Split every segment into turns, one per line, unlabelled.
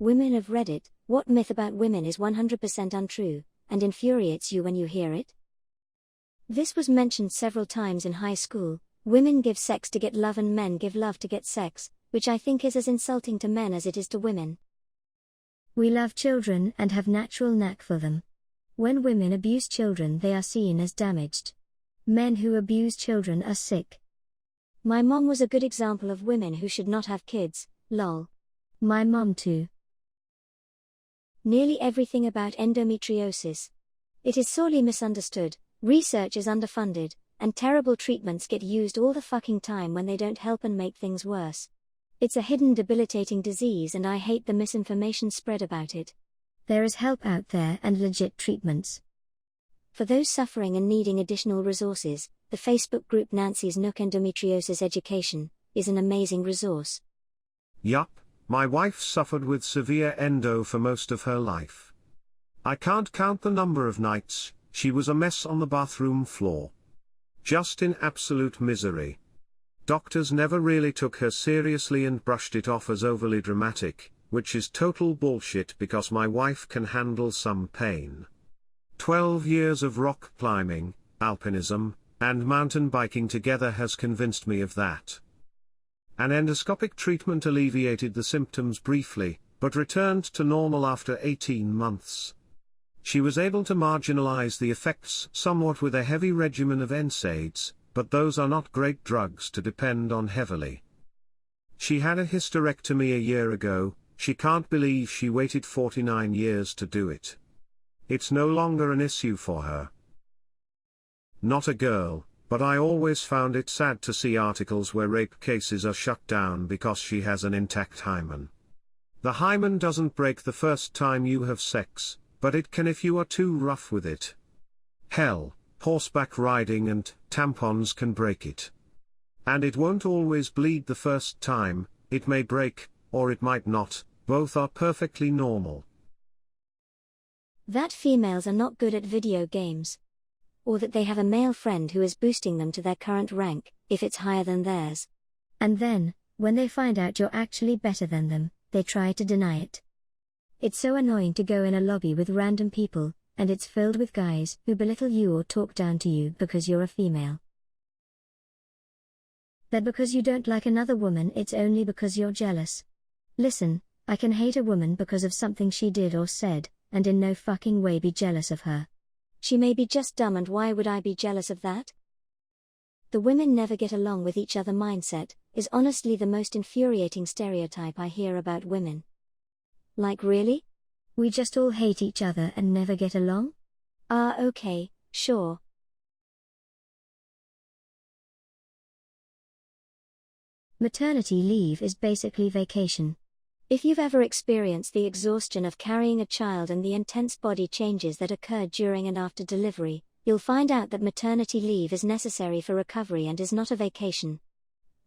Women of Reddit, what myth about women is 100% untrue, and infuriates you when you hear it? This was mentioned several times in high school. Women give sex to get love and men give love to get sex, which I think is as insulting to men as it is to women. We love children and have natural knack for them. When women abuse children, they are seen as damaged. Men who abuse children are sick. My mom was a good example of women who should not have kids, lol. My mom too. Nearly everything about endometriosis. It is sorely misunderstood, research is underfunded, and terrible treatments get used all the fucking time when they don't help and make things worse. It's a hidden debilitating disease and I hate the misinformation spread about it. There is help out there and legit treatments. For those suffering and needing additional resources, the Facebook group Nancy's Nook Endometriosis Education is an amazing resource.
Yup, my wife suffered with severe endo for most of her life. I can't count the number of nights she was a mess on the bathroom floor. Just in absolute misery. Doctors never really took her seriously and brushed it off as overly dramatic, which is total bullshit because my wife can handle some pain. 12 years of rock climbing, alpinism, and mountain biking together has convinced me of that. An endoscopic treatment alleviated the symptoms briefly, but returned to normal after 18 months. She was able to marginalize the effects somewhat with a heavy regimen of NSAIDs, but those are not great drugs to depend on heavily. She had a hysterectomy a year ago. She can't believe she waited 49 years to do it. It's no longer an issue for her. Not a girl, but I always found it sad to see articles where rape cases are shut down because she has an intact hymen. The hymen doesn't break the first time you have sex, but it can if you are too rough with it. Hell, horseback riding and tampons can break it. And it won't always bleed the first time, it may break, or it might not, both are perfectly normal.
That females are not good at video games. Or that they have a male friend who is boosting them to their current rank, if it's higher than theirs. And then, when they find out you're actually better than them, they try to deny it. It's so annoying to go in a lobby with random people, and it's filled with guys who belittle you or talk down to you because you're a female. That because you don't like another woman, it's only because you're jealous. Listen, I can hate a woman because of something she did or said, and in no fucking way be jealous of her. She may be just dumb, and why would I be jealous of that? The women never get along with each other mindset is honestly the most infuriating stereotype I hear about women. Like really? We just all hate each other and never get along? Okay, sure. Maternity leave is basically vacation. If you've ever experienced the exhaustion of carrying a child and the intense body changes that occur during and after delivery, you'll find out that maternity leave is necessary for recovery and is not a vacation.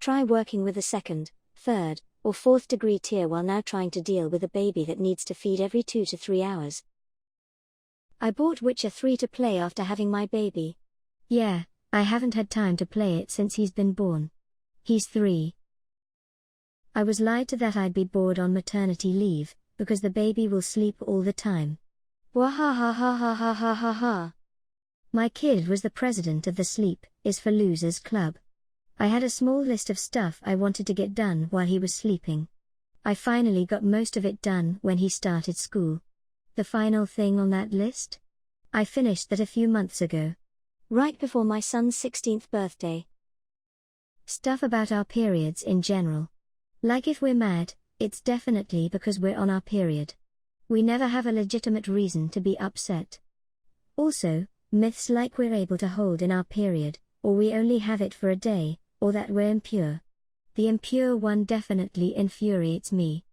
Try working with a second, third, or fourth degree tier while now trying to deal with a baby that needs to feed every 2 to 3 hours. I bought Witcher 3 to play after having my baby. Yeah, I haven't had time to play it since he's been born. He's 3. I was lied to that I'd be bored on maternity leave, because the baby will sleep all the time. Wahahahahahahaha. My kid was the president of the Sleep is for Losers Club. I had a small list of stuff I wanted to get done while he was sleeping. I finally got most of it done when he started school. The final thing on that list? I finished that a few months ago. Right before my son's 16th birthday. Stuff about our periods in general. Like if we're mad, it's definitely because we're on our period. We never have a legitimate reason to be upset. Also, myths like we're able to hold in our period, or we only have it for a day, or that we're impure. The impure one definitely infuriates me.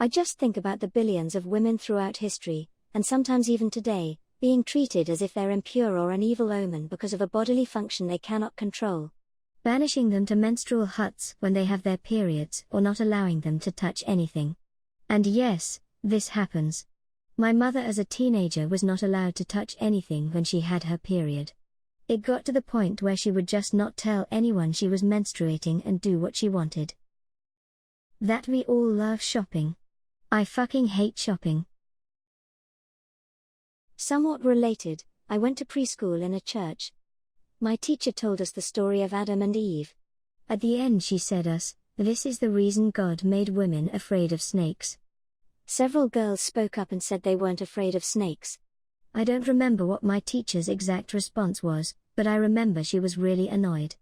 I just think about the billions of women throughout history, and sometimes even today, being treated as if they're impure or an evil omen because of a bodily function they cannot control. Banishing them to menstrual huts when they have their periods or not allowing them to touch anything. And yes, this happens. My mother as a teenager was not allowed to touch anything when she had her period. It got to the point where she would just not tell anyone she was menstruating and do what she wanted. That we all love shopping. I fucking hate shopping. Somewhat related, I went to preschool in a church. My teacher told us the story of Adam and Eve. At the end she said us, "This is the reason God made women afraid of snakes." Several girls spoke up and said they weren't afraid of snakes. I don't remember what my teacher's exact response was, but I remember she was really annoyed.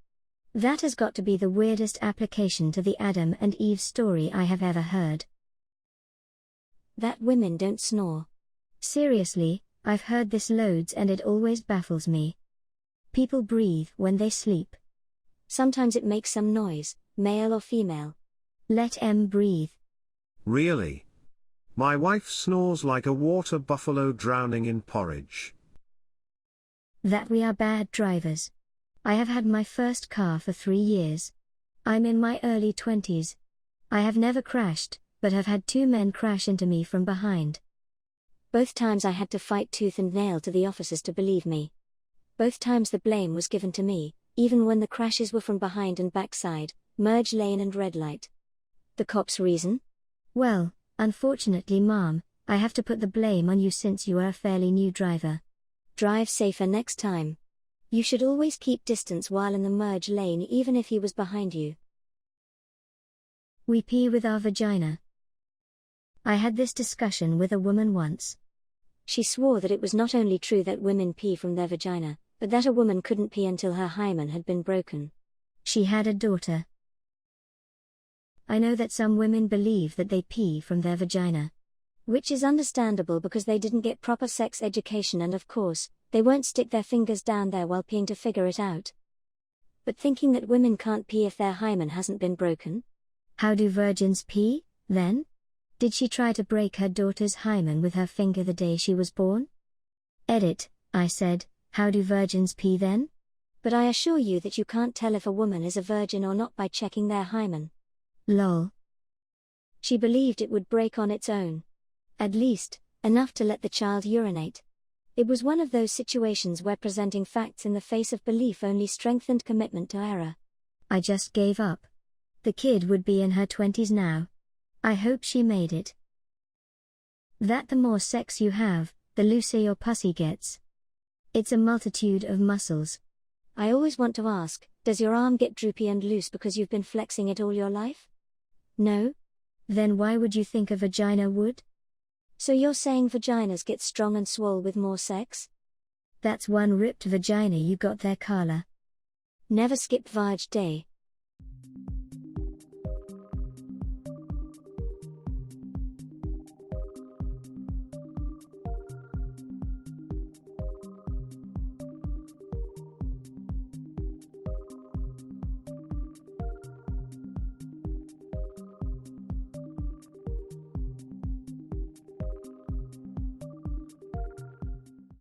That has got to be the weirdest application to the Adam and Eve story I have ever heard. That women don't snore. Seriously, I've heard this loads and it always baffles me. People breathe when they sleep. Sometimes it makes some noise, male or female. Let 'em breathe.
Really? My wife snores like a water buffalo drowning in porridge.
That we are bad drivers. I have had my first car for 3 years. I'm in my early 20s. I have never crashed, but have had 2 men crash into me from behind. Both times I had to fight tooth and nail to the officers to believe me. Both times the blame was given to me, even when the crashes were from behind and backside, merge lane and red light. The cops' reason? Well, unfortunately, Mom, I have to put the blame on you since you are a fairly new driver. Drive safer next time. You should always keep distance while in the merge lane even if he was behind you. We pee with our vagina. I had this discussion with a woman once. She swore that it was not only true that women pee from their vagina, but that a woman couldn't pee until her hymen had been broken. She had a daughter. I know that some women believe that they pee from their vagina. Which is understandable because they didn't get proper sex education and of course, they won't stick their fingers down there while peeing to figure it out. But thinking that women can't pee if their hymen hasn't been broken? How do virgins pee, then? Did she try to break her daughter's hymen with her finger the day she was born? Edit, I said, how do virgins pee then? But I assure you that you can't tell if a woman is a virgin or not by checking their hymen. Lol. She believed it would break on its own. At least, enough to let the child urinate. It was one of those situations where presenting facts in the face of belief only strengthened commitment to error. I just gave up. The kid would be in her 20s now. I hope she made it. That the more sex you have, the looser your pussy gets. It's a multitude of muscles. I always want to ask, does your arm get droopy and loose because you've been flexing it all your life? No? Then why would you think a vagina would? So you're saying vaginas get strong and swole with more sex? That's one ripped vagina you got there, Carla. Never skip Vag Day.